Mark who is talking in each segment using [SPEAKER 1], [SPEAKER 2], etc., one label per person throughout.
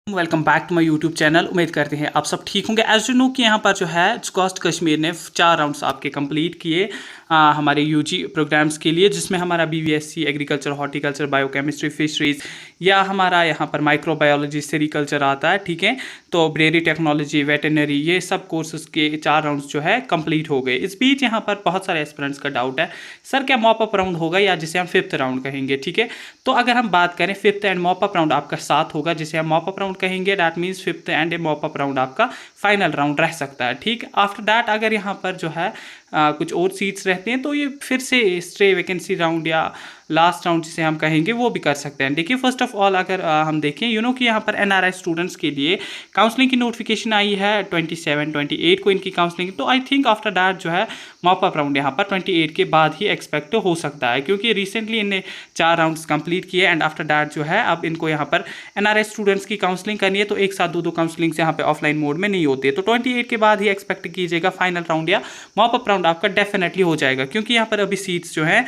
[SPEAKER 1] Welcome back to my YouTube channel. उम्मीद करते हैं आप सब ठीक होंगे। एज यू नो कि यहाँ पर जो है कॉस्ट कश्मीर ने 4 राउंड्स आपके कंप्लीट किए हमारे यूजी प्रोग्राम्स के लिए, जिसमें हमारा BVSc agriculture, horticulture, biochemistry, fisheries या हमारा यहाँ पर माइक्रोबायोलॉजी, सेरिकल्चर आता है, ठीक है। तो ब्रेरी टेक्नोलॉजी, वेटनरी, ये सब कोर्सेज के 4 राउंड्स जो है कंप्लीट हो गए। इस बीच यहाँ पर बहुत सारे एस्पिरेंट्स का डाउट है, सर क्या मॉप अप राउंड होगा या जिसे हम 5th राउंड कहेंगे, ठीक है। तो अगर हम बात करें 5th and mop up round आपका साथ होगा, जिसे हम मॉप अप राउंड कहेंगे। That means 5th and A mop up round आपका फाइनल राउंड रह सकता है, ठीक। आफ्टर दैट अगर यहाँ पर जो है कुछ और सीट्स रहते हैं तो ये फिर से स्ट्रे वैकेंसी राउंड या लास्ट राउंड जिसे हम कहेंगे वो भी कर सकते हैं। देखिए फर्स्ट ऑफ ऑल अगर हम देखें कि यहाँ पर एनआरआई स्टूडेंट्स के लिए काउंसलिंग की नोटिफिकेशन आई है 27-28 को इनकी काउंसलिंग। तो आई थिंक आफ्टर दैट जो है मॉप अप राउंड यहाँ पर 28 के बाद ही एक्सपेक्ट हो सकता है, क्योंकि रिसेंटली इनने 4 राउंड्स कंप्लीट किए एंड आफ्टर दैट जो है अब इनको यहाँ पर एनआरआई स्टूडेंट्स की काउंसलिंग करनी है। तो एक साथ दो काउंसलिंग्स यहाँ पे ऑफलाइन मोड में नहीं होती है, तो 28 के बाद ही एक्सपेक्ट कीजिएगा फाइनल राउंड या मॉप अप राउंड आपका डेफिनेटली हो जाएगा, क्योंकि यहाँ पर अभी सीट्स जो है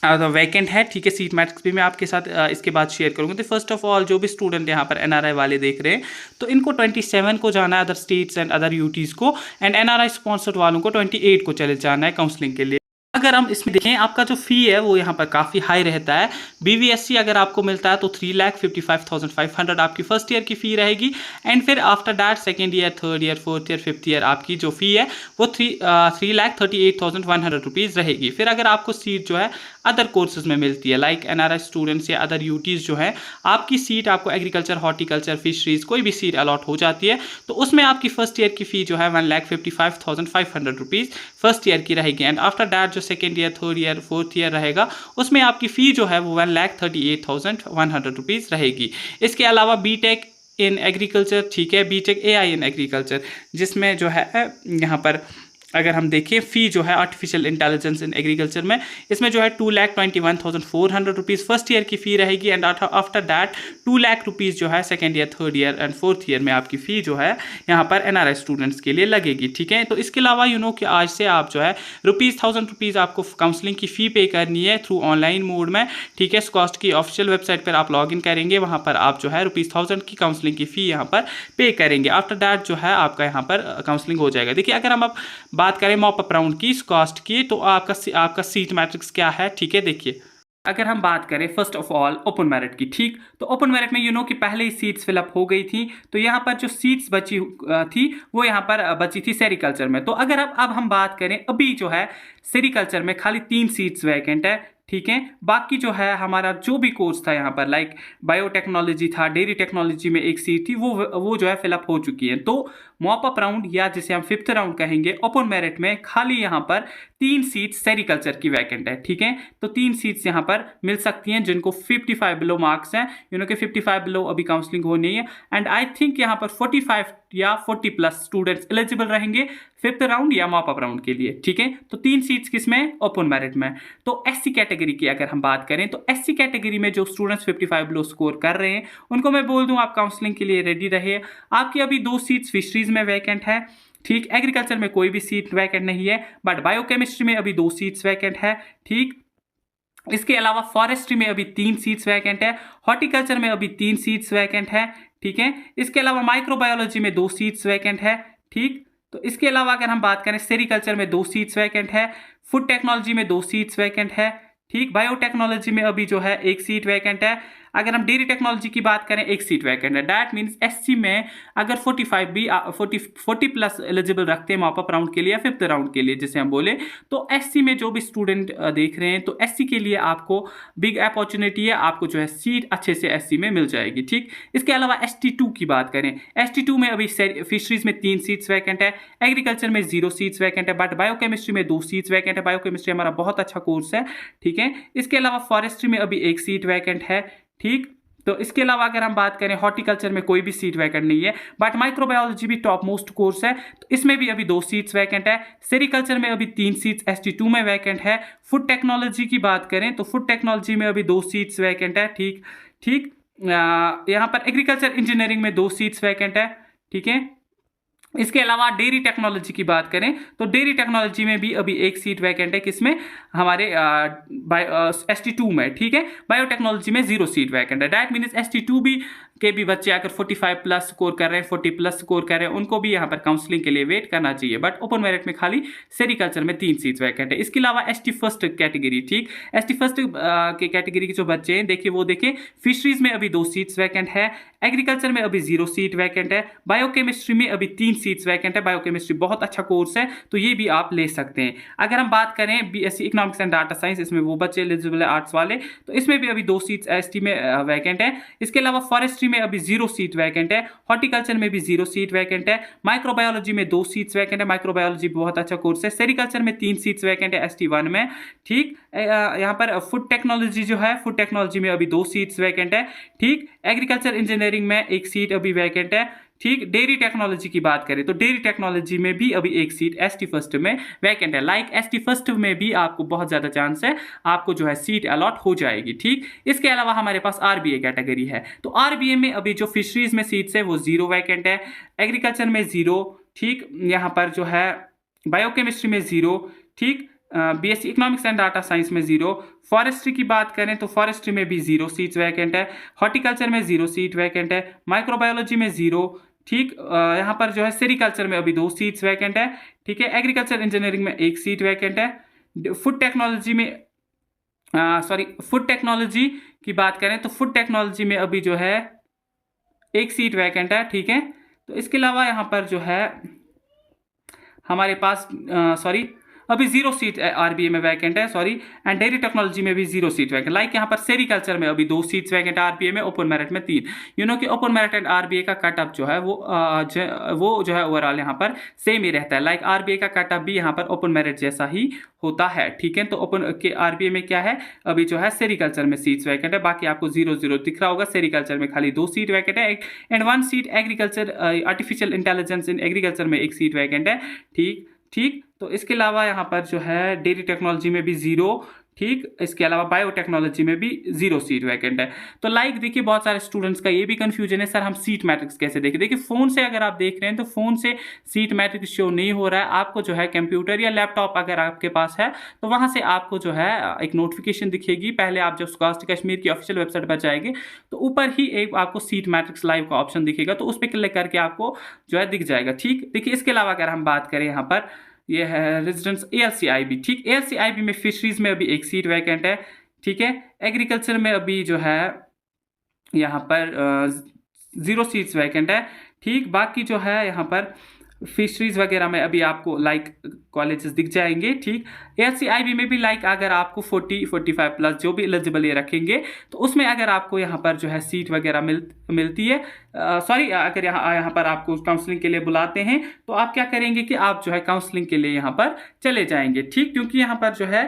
[SPEAKER 1] वैकेंट है, ठीक है। सीट मैट्रिक्स भी मैं आपके साथ इसके बाद शेयर करूंगा। तो फर्स्ट ऑफ ऑल जो भी स्टूडेंट यहाँ पर एनआरआई वाले देख रहे हैं तो इनको 27 को जाना है other states and other UTs को, एंड एनआरआई स्पॉन्सर्ड वालों को 28 को चले जाना है काउंसलिंग के लिए। अगर हम इसमें देखें आपका जो फ़ी है वो यहाँ पर काफ़ी हाई रहता है। बीवीएससी अगर आपको मिलता है तो 3,55,500 आपकी फर्स्ट ईयर की फ़ी रहेगी, एंड फिर after that second year, third year, fourth year, fifth year आपकी जो फ़ी है वो 3,38,100 रुपीज़ रहेगी। फिर अगर आपको सीट जो है अदर कोर्सेज में मिलती है लाइक एनआरआई स्टूडेंट्स या अदर यूटीज़ जो है, आपकी सीट आपको एग्रीकल्चर, हॉर्टिकल्चर, फिशरीज कोई भी सीट अलॉट हो जाती है, तो उसमें आपकी फर्स्ट ईयर की फ़ी जो है 1,55,500 रुपीज़ फर्स्ट ईयर की रहेगी, एंड आफ्टर दैट जो second year, third year, fourth year रहेगा उसमें आपकी फ़ी जो है वो 1,38,100 रुपीज़ रहेगी। इसके अलावा बीटेक इन एग्रीकल्चर, ठीक है, बीटेक एआई इन एग्रीकल्चर, जिसमें जो है यहाँ पर अगर हम देखें फ़ी जो है आर्टिफिशियल इंटेलिजेंस इन एग्रीकल्चर में, इसमें जो है 2,21,400 रुपीज़ फर्स्ट ईयर की फ़ी रहेगी, and after that 2 lakh rupees जो है second year, third year and fourth year में आपकी फ़ी जो है यहाँ पर एनआरआई स्टूडेंट्स के लिए लगेगी, ठीक है। तो इसके अलावा कि आज से आप जो है ₹1,000 आपको काउंसलिंग की फ़ी पे करनी है थ्रू ऑनलाइन मोड में, ठीक है। स्कॉस्ट की ऑफिशियल वेबसाइट पर आप लॉग इन करेंगे, वहाँ पर आप जो है ₹1,000 की काउंसलिंग की फ़ी यहाँ पर पे करेंगे। आफ्टर दैट जो है आपका यहाँ पर काउंसलिंग हो जाएगा। देखिए अगर हम अब बात करें मॉप अप राउंड की कॉस्ट की, तो आपका सीट मैट्रिक्स क्या है, ठीक है। देखिए अगर हम बात करें first of all open merit की, ठीक, तो ओपन मेरिट में कि पहले ही सीट्स फिलअप हो गई थी, तो यहाँ पर जो सीट्स बची थी वो यहाँ पर बची थी सेरिकल्चर में। तो अगर अब हम बात करें अभी जो है सेरिकल्चर में खाली 3 सीट्स वैकेंट है, ठीक है। बाकी जो है हमारा जो भी कोर्स था यहाँ पर लाइक बायोटेक्नोलॉजी था, डेयरी टेक्नोलॉजी में एक सीट थी, वो जो है फिलअप हो चुकी है। तो मॉप अप राउंड या जिसे हम 5th राउंड कहेंगे ओपन मेरिट में खाली यहाँ पर 3 सीट्स सेरिकल्चर की वैकेंट है, ठीक है। तो 3 सीट्स यहाँ पर मिल सकती हैं जिनको 55 बिलो मार्क्स हैं, कि 55 बिलो अभी काउंसलिंग होनी है, एंड आई थिंक यहाँ पर 45 या 40 प्लस स्टूडेंट्स एलिजिबल रहेंगे 5th राउंड या मॉप अप राउंड के लिए, ठीक है। तो 3 सीट्स किसमें, ओपन मेरिट में। तो एससी कैटेगरी की अगर हम बात करें तो एससी कैटेगरी में जो स्टूडेंट्स 55 बिलो स्कोर कर रहे हैं उनको मैं बोल दूं आप काउंसलिंग के लिए रेडी रहे। आपकी अभी 2 सीट्स फिशरीज में वैकेंट है, ठीक। एग्रीकल्चर में कोई भी सीट वैकेंट नहीं है, बट बायोकेमिस्ट्री में अभी 2 सीट्स वैकेंट है, ठीक। इसके अलावा फॉरेस्ट्री में अभी 3 सीट्स वैकेंट है, हॉर्टिकल्चर में अभी 3 सीट्स वैकेंट है, ठीक है। इसके अलावा माइक्रोबायोलॉजी में 2 सीट्स वैकेंट है, ठीक। तो इसके अलावा अगर हम बात करें सेरिकल्चर में 2 सीट्स वैकेंट है, फूड टेक्नोलॉजी में 2 सीट्स वैकेंट है, ठीक। बायोटेक्नोलॉजी में अभी जो है 1 सीट वैकेंट है। अगर हम डेयरी टेक्नोलॉजी की बात करें 1 सीट वैकेंट है। दैट मीन्स एससी में अगर 40 प्लस एलिजिबल रखते हैं मॉप अप राउंड के लिए या 5th राउंड के लिए जिसे हम बोले, तो एससी में जो भी स्टूडेंट देख रहे हैं तो एससी के लिए आपको बिग अपॉर्चुनिटी है, आपको जो है सीट अच्छे से एससी में मिल जाएगी, ठीक। इसके अलावा ST2 की बात करें, ST2 में अभी फिशरीज में 3 सीट्स वैकेंट है, एग्रीकल्चर में 0 सीट्स वैकेंट है, बट बायोकेमिस्ट्री में 2 सीट्स वैकेंट है। बायोकेमिस्ट्री हमारा बहुत अच्छा कोर्स है, ठीक है। इसके अलावा फॉरेस्ट्री में अभी 1 सीट वैकेंट है, ठीक। तो इसके अलावा अगर हम बात करें हॉर्टिकल्चर में कोई भी सीट वैकेंट नहीं है, बट माइक्रोबायोलॉजी भी टॉप मोस्ट कोर्स है, तो इसमें भी अभी 2 सीट्स वैकेंट है। सेरिकल्चर में अभी 3 सीट्स ST2 में वैकेंट है। फूड टेक्नोलॉजी की बात करें तो फूड टेक्नोलॉजी में अभी 2 सीट्स वैकेंट है, ठीक ठीक। यहाँ पर एग्रीकल्चर इंजीनियरिंग में 2 सीट्स वैकेंट है, ठीक है। इसके अलावा डेयरी टेक्नोलॉजी की बात करें तो डेयरी टेक्नोलॉजी में भी अभी 1 सीट वैकेंट है, किसमें, हमारे ST2 में, ठीक है। बायोटेक्नोलॉजी में 0 सीट वैकेंट है। दैट मीन्स ST2 भी के भी बच्चे अगर 45 प्लस स्कोर कर रहे हैं, 40 प्लस स्कोर कर रहे हैं, उनको भी यहाँ पर काउंसलिंग के लिए वेट करना चाहिए। बट ओपन मेरिट में खाली सेरिकल्चर में 3 सीट्स वैकेंट है। इसके अलावा एसटी फर्स्ट कैटेगरी, ठीक, एसटी फर्स्ट के कैटेगरी के जो बच्चे हैं, देखिए वो देखिए फिशरीज में अभी 2 सीट्स वैकेंट है, एग्रीकल्चर में अभी 0 सीट वैकेंट है, बायोकेमिस्ट्री में अभी 3 सीट्स वैकेंट है। बायोकेमिस्ट्री बहुत अच्छा कोर्स है, तो ये भी आप ले सकते हैं। अगर हम बात करें BSc economics and data science, इसमें वो बच्चे एलिजिबल है आर्ट्स वाले, तो इसमें भी अभी 2 सीट्स एसटी में वैकेंट है। इसके अलावा फॉरेस्ट्री में अभी 0 सीट वैकेंट है, हॉर्टिकल्चर में भी 0 सीट वैकेंट है, माइक्रोबायोलॉजी में 2 सीट्स वैकेंट है, माइक्रोबायोलॉजी बहुत अच्छा कोर्स है, सेरिकल्चर में 3 सीट्स वैकेंट है एसटी 1 में, ठीक। यहाँ पर फूड टेक्नोलॉजी जो है, फूड टेक्नोलॉजी में अभी 2 सीट्स वैकेंट है, ठीक। एग्रीकल्चर इंजीनियरिंग में 1 सीट अभी वैकेंट है, ठीक। डेयरी टेक्नोलॉजी की बात करें तो डेयरी टेक्नोलॉजी में भी अभी 1 सीट एसटी फर्स्ट में वैकेंट है। लाइक एसटी फर्स्ट में भी आपको बहुत ज्यादा चांस है, आपको जो है सीट अलॉट हो जाएगी, ठीक। इसके अलावा हमारे पास आरबीए कैटेगरी है, तो आरबीए में अभी जो फिशरीज में सीट्स है वो 0 वैकेंट है, एग्रीकल्चर में 0, ठीक। यहाँ पर जो है बायोकेमिस्ट्री में 0, ठीक, BSc economics and data science में 0, फॉरेस्ट्री की बात करें तो फॉरेस्ट्री में भी 0 सीट्स वैकेंट है, हॉर्टिकल्चर में 0 सीट वैकेंट है, माइक्रोबायोलॉजी में 0, ठीक। यहाँ पर जो है सेरिकल्चर में अभी 2 सीट्स वैकेंट है, ठीक है। एग्रीकल्चर इंजीनियरिंग में 1 सीट वैकेंट है। फूड टेक्नोलॉजी में फूड टेक्नोलॉजी की बात करें तो फूड टेक्नोलॉजी में अभी जो है 1 सीट वैकेंट है, ठीक है। तो इसके अलावा यहाँ पर जो है हमारे पास अभी 0 सीट आरबीए में वैकेंट है, सॉरी, एंड डेयरी टेक्नोलॉजी में भी 0 सीट वैकेंट। लाइक यहाँ पर सेरिकल्चर में अभी 2 सीट्स वैकेंट आरबीए में, ओपन मेरिट में 3। यू नो कि ओपन मेरिट एंड आरबीए का कटअप जो है वो जो है ओवरऑल यहाँ पर सेम ही रहता है। लाइक आरबीए का कटअप भी यहाँ पर ओपन मेरिट जैसा ही होता है, ठीक है। तो ओपन के आरबीए में क्या है, अभी जो है सेरिकल्चर में सीट्स वैकेंट है, बाकी आपको 0-0 दिख रहा होगा। सेरिकल्चर में खाली 2 सीट वैकेंट है and 1 seat agriculture artificial intelligence in agriculture में 1 सीट वैकेंट है, ठीक, ठीक। तो इसके अलावा यहाँ पर जो है डेयरी टेक्नोलॉजी में भी 0, ठीक। इसके अलावा बायोटेक्नोलॉजी में भी 0 सीट वैकेंट है। तो लाइक देखिए बहुत सारे स्टूडेंट्स का ये भी कंफ्यूजन है, सर हम सीट मैट्रिक्स कैसे देखें। देखिए फोन से अगर आप देख रहे हैं तो फोन से सीट मैट्रिक्स शो नहीं हो रहा है आपको, जो है कंप्यूटर या लैपटॉप अगर आपके पास है तो वहां से आपको जो है एक नोटिफिकेशन दिखेगी। पहले आप जब स्कॉलस्टिक कश्मीर की ऑफिशियल वेबसाइट पर जाएंगे तो ऊपर ही एक आपको सीट मैट्रिक्स लाइव का ऑप्शन दिखेगा, तो उस पर क्लिक करके आपको जो है दिख जाएगा, ठीक। देखिए इसके अलावा अगर हम बात करें यहाँ पर ये है रेजिडेंस एएलसीआईबी, ठीक। एएलसीआईबी में फिशरीज में अभी 1 सीट वैकेंट है, ठीक है। एग्रीकल्चर में अभी जो है यहाँ पर 0 सीट्स वैकेंट है, ठीक। बाकी जो है यहाँ पर फिशरीज वगैरह में अभी आपको लाइक कॉलेजेस दिख जाएंगे, ठीक। एएलसीआईबी में भी लाइक अगर आपको 40-45 प्लस जो भी एलिजिबल ये रखेंगे तो उसमें अगर आपको यहाँ पर जो है सीट वगैरह मिलती है, सॉरी, अगर यहाँ पर आपको काउंसलिंग के लिए बुलाते हैं तो आप क्या करेंगे कि आप जो है काउंसलिंग के लिए यहाँ पर चले जाएंगे, ठीक। क्योंकि यहाँ पर जो है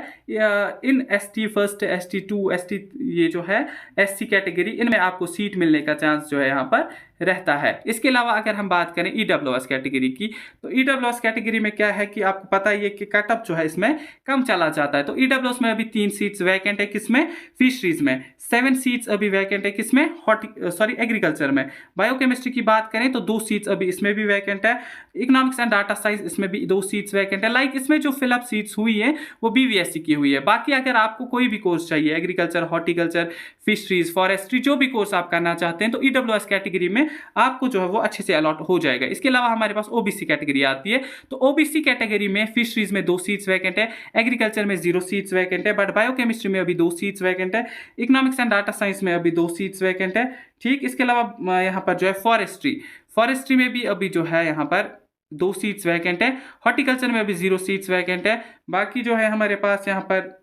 [SPEAKER 1] इन एसटी फर्स्ट, एसटी 2, एसटी ये जो है एससी कैटेगरी, इनमें आपको सीट मिलने का चांस जो है यहाँ पर रहता है। इसके अलावा अगर हम बात करें ईडब्ल्यूएस कैटेगरी की, तो ईडब्ल्यूएस कैटेगरी में क्या है कि आपको पता ही है कि कटअप जो है इसमें कम चला जाता है। तो ईडब्ल्यूएस में अभी 3 सीट्स वैकेंट है, किसमें, फिशरीज में। 7 सीट्स अभी वैकेंट है, किसमें, एग्रीकल्चर में। बायोकेमिस्ट्री की बात करें तो 2 सीट्स अभी इसमें भी वैकेंट है। इकोनॉमिक्स एंड डाटा साइंस इसमें भी 2 सीट्स वैकेंट है। लाइक इसमें जो फिलअप सीट्स हुई है वो बीवीएससी की हुई है। बाकी अगर आपको कोई भी कोर्स चाहिए, एग्रीकल्चर, हॉर्टिकल्चर, फिशरीज, फॉरेस्ट्री, जो भी कोर्स आप करना चाहते हैं तो ईडब्ल्यूएस कैटेगरी में आपको जो है वो अच्छे से अलॉट हो जाएगा। इसके अलावा हमारे पास ओबीसी कैटेगरी आती है, तो ओबीसी कैटेगरी में फिशरीज में 2 सीट्स वैकेंट है, एग्रीकल्चर में 0 सीट्स वैकेंट है, बट बायोकेमिस्ट्री में अभी 2 सीट्स वैकेंट है, इकोनॉमिक्स एंड डाटा साइंस में अभी 2 सीट्स वैकेंट है, ठीक। इसके अलावा यहाँ पर जो है फॉरेस्ट्री में भी अभी जो है यहाँ पर 2 सीट्स वैकेंट है, हॉर्टिकल्चर में अभी 0 सीट्स वैकेंट है। बाकी जो है हमारे पास यहाँ पर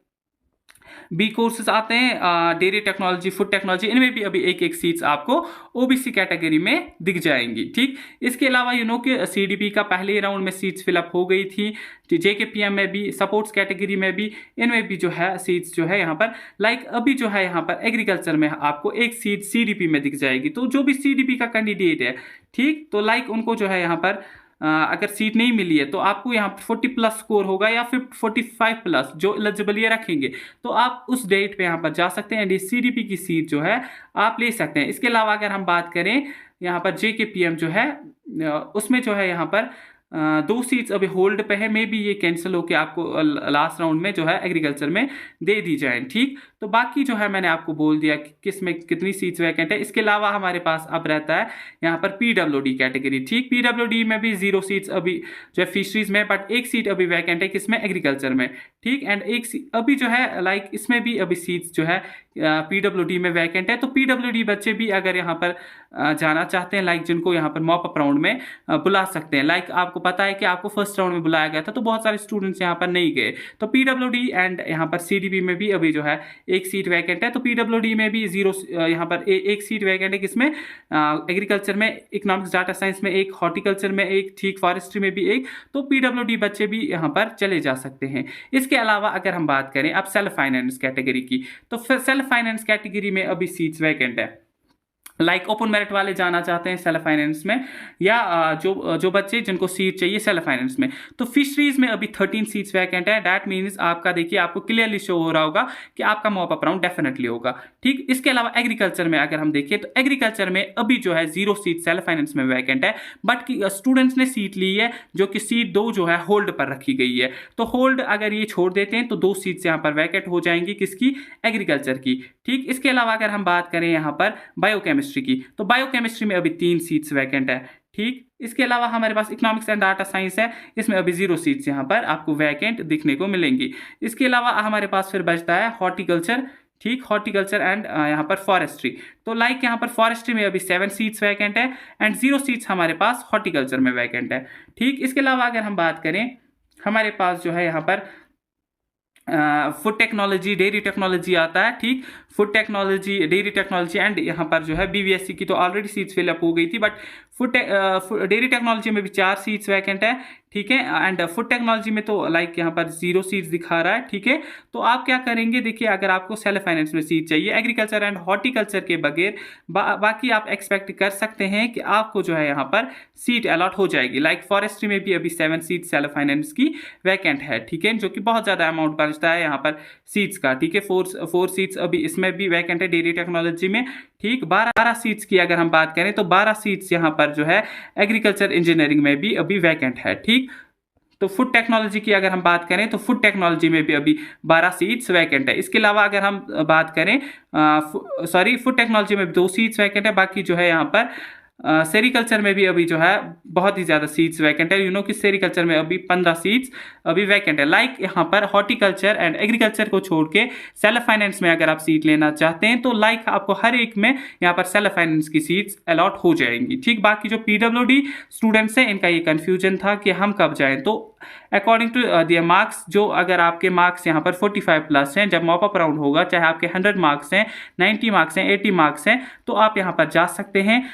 [SPEAKER 1] बी कोर्सेज आते हैं, डेयरी टेक्नोलॉजी, फूड टेक्नोलॉजी, इनमें भी अभी 1-1 सीट्स आपको ओबीसी कैटेगरी में दिख जाएंगी, ठीक। इसके अलावा यू नो कि सीडीपी का पहले राउंड में सीट्स फिलअप हो गई थी, जेकेपीएम में भी, सपोर्ट्स कैटेगरी में भी, इनमें भी जो है सीट्स जो है यहाँ पर लाइक अभी जो है यहाँ पर एग्रीकल्चर में आपको 1 सीट सीडीपी में दिख जाएगी। तो जो भी सीडीपी का कैंडिडेट है, ठीक, तो लाइक उनको जो है यहाँ पर अगर सीट नहीं मिली है तो आपको यहाँ पर 40 प्लस स्कोर होगा या फिर 45 प्लस जो एलिजिबल ये रखेंगे, तो आप उस डेट पे यहाँ पर जा सकते हैं एंड सीडीपी की सीट जो है आप ले सकते हैं। इसके अलावा अगर हम बात करें यहाँ पर जेकेपीएम जो है उसमें जो है यहाँ पर 2 सीट्स अभी होल्ड पे है, मे बी ये कैंसिल होकर आपको लास्ट राउंड में जो है एग्रीकल्चर में दे दी जाए। ठीक, तो बाकी जो है मैंने आपको बोल दिया कि किस में कितनी सीट्स वैकेंट है। इसके अलावा हमारे पास अब रहता है यहाँ पर पीडब्ल्यूडी कैटेगरी। ठीक, पीडब्ल्यूडी में भी 0 सीट्स अभी जो है फिशरीज में, बट 1 सीट अभी वैकेंट है किसमें, एग्रीकल्चर में। ठीक, एंड अभी जो है लाइक इसमें भी अभी सीट्स जो है पीडब्ल्यूडी में वैकेंट है। तो पीडब्ल्यूडी बच्चे भी अगर यहाँ पर जाना चाहते हैं, लाइक जिनको यहाँ पर मॉप अप राउंड में बुला सकते हैं। लाइक आपको पता है कि आपको फर्स्ट राउंड में बुलाया गया था, तो बहुत सारे स्टूडेंट्स यहाँ पर नहीं गए। तो पीडब्ल्यूडी एंड यहाँ पर सीडीबी में भी अभी जो है 1 सीट वैकेंट है। तो पीडब्ल्यूडी में भी 0 यहाँ पर 1 सीट वैकेंट है किसमें, एग्रीकल्चर में, इकोनॉमिक्स डाटा साइंस में 1, हॉर्टिकल्चर में 1, ठीक, फॉरेस्ट्री में भी 1। तो पीडब्ल्यूडी बच्चे भी यहाँ पर चले जा सकते हैं। इसके अलावा अगर हम बात करें अब सेल्फ फाइनेंस कैटेगरी की, तो सेल्फ फाइनेंस कैटेगरी में अभी सीट्स वैकेंट है। लाइक ओपन मेरिट वाले जाना चाहते हैं सेल्फ फाइनेंस में, या जो बच्चे जिनको सीट चाहिए सेल्फ फाइनेंस में, तो फिशरीज में अभी 13 सीट्स वैकेंट है। दैट मीन्स आपका देखिए आपको क्लियरली शो हो रहा होगा कि आपका मॉप अप राउंड डेफिनेटली होगा। ठीक, इसके अलावा एग्रीकल्चर में अगर हम देखें तो एग्रीकल्चर में अभी जो है 0 सीट सेल्फ फाइनेंस में वैकेंट है, बट स्टूडेंट्स ने सीट ली है जो कि सीट 2 जो है होल्ड पर रखी गई है। तो होल्ड अगर ये छोड़ देते हैं तो 2 सीट्स यहाँ पर वैकेंट हो जाएंगी किसकी, एग्रीकल्चर की। ठीक, इसके अलावा अगर हम बात करें यहाँ पर बायोकेमिस्ट्री की, तो बायोकेमिस्ट्री में अभी 3 सीट्स वैकेंट है। ठीक, इसके अलावा हमारे पास इकोनॉमिक्स एंड डाटा साइंस है, इसमें अभी 0 सीट्स यहाँ पर आपको वैकेंट दिखने को मिलेंगी। इसके अलावा हमारे पास फिर बचता है हॉर्टिकल्चर। ठीक, हॉर्टिकल्चर एंड यहाँ पर फॉरेस्ट्री। तो लाइक यहाँ पर फॉरेस्ट्री में अभी 7 सीट्स वैकेंट है एंड 0 सीट्स हमारे पास हॉर्टिकल्चर में वैकेंट है। ठीक, इसके अलावा अगर हम बात करें हमारे पास जो है यहाँ पर फूड टेक्नोलॉजी, डेयरी टेक्नोलॉजी आता है। ठीक, food technology, dairy technology and यहाँ पर जो है बीवीएससी की तो ऑलरेडी सीट्स फिलअप हो गई थी, बट डेयरी टेक्नोलॉजी में भी 4 सीट्स वैकेंट है। ठीक है, एंड फूड टेक्नोलॉजी में तो लाइक यहाँ पर 0 सीट्स दिखा रहा है। ठीक है, तो आप क्या करेंगे, देखिए अगर आपको सेल्फ फाइनेंस में सीट चाहिए एग्रीकल्चर एंड हॉर्टिकल्चर के बगैर, बाकी आप एक्सपेक्ट कर सकते हैं कि आपको जो है यहाँ पर सीट अलॉट हो जाएगी। लाइक फॉरेस्ट्री में भी अभी 7 सीट सेल्फ फाइनेंस की वैकेंट है। ठीक है, जो कि बहुत ज़्यादा अमाउंट बचता है यहाँ पर सीट्स का। ठीक है, 4 सीट्स अभी इसमें भी वैकेंट है डेयरी टेक्नोलॉजी में। ठीक, 12 सीट्स की अगर हम बात करें तो 12 सीट्स यहाँ पर जो है एग्रीकल्चर इंजीनियरिंग में भी अभी वैकेंट है। ठीक, तो फूड टेक्नोलॉजी की अगर हम बात करें तो फूड टेक्नोलॉजी में भी अभी 12 सीट्स वैकेंट है। इसके अलावा अगर हम बात करें फूड टेक्नोलॉजी में भी 2 सीट्स वैकेंट है। बाकी जो है यहाँ पर सेरिकल्चर में भी अभी जो है बहुत ही ज़्यादा सीट्स वैकेंट है। यू नो कि सेरिकल्चर में अभी 15 सीट्स अभी वैकेंट है। लाइक यहाँ पर हॉर्टिकल्चर एंड एग्रीकल्चर को छोड़ के सेल्फ फाइनेंस में अगर आप सीट लेना चाहते हैं तो लाइक आपको हर एक में यहाँ पर सेल्फ फाइनेंस की सीट्स अलॉट हो जाएंगी। ठीक, बाकी जो पीडब्ल्यूडी स्टूडेंट्स हैं इनका ये कन्फ्यूजन था कि हम कब जाएँ, तो अकॉर्डिंग टू दियर मार्क्स, जो अगर आपके मार्क्स यहाँ पर 45+ हैं, जब मॉप अप राउंड होगा, चाहे आपके 100 मार्क्स हैं, 90 मार्क्स हैं, 80 मार्क्स हैं, तो आप यहाँ पर जा सकते हैं।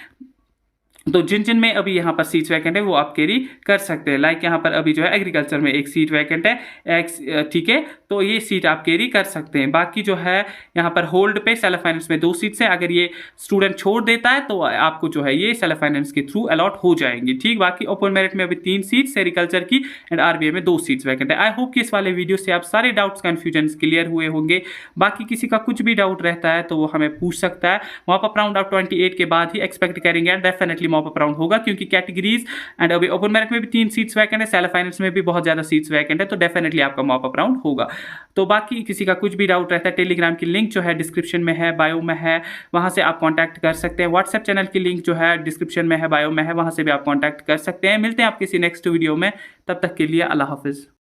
[SPEAKER 1] तो जिन जिन में अभी यहाँ पर सीट्स वैकेंट है वो आप कैरी कर सकते हैं। लाइक यहाँ पर अभी जो है एग्रीकल्चर में 1 सीट वैकेंट है, ठीक है, तो ये सीट आप कैरी कर सकते हैं। बाकी जो है यहाँ पर होल्ड पे सेल्फ फाइनेंस में 2 सीट्स हैं। अगर ये स्टूडेंट छोड़ देता है तो आपको जो है ये सेल्फ फाइनेंस के थ्रू अलॉट हो जाएंगी। ठीक, बाकी ओपन मेरिट में अभी 3 सीट्स एग्रीकल्चर की एंड आरबीआई में 2 सीट्स वैकेंट है। आई होप कि इस वाले वीडियो से आप सारे डाउट्स कन्फ्यूजन क्लियर हुए होंगे। बाकी किसी का कुछ भी डाउट रहता है तो वो हमें पूछ सकता है। मॉप अप राउंड आप 28 के बाद ही एक्सपेक्ट करेंगे and definitely mop up round होगा, क्योंकि कैटेगरीज एंड अभी ओपन मेरिट में भी 3 सीट्स वैकेंट है, सेल्फ फाइनेंस में भी बहुत ज़्यादा सीट्स वैकेंट है, तो डेफिनेटली आपका मॉप अप राउंड होगा। तो बाकी किसी का कुछ भी डाउट रहता है, टेलीग्राम की लिंक जो है डिस्क्रिप्शन में है, बायो में है, वहाँ से आप कॉन्टैक्ट कर सकते हैं। व्हाट्सएप चैनल की लिंक जो है डिस्क्रिप्शन में है, बायो में है, वहाँ से भी आप कॉन्टैक्ट कर सकते हैं। मिलते हैं आप किसी नेक्स्ट वीडियो में, तब तक के लिए अल्लाह हाफिज़।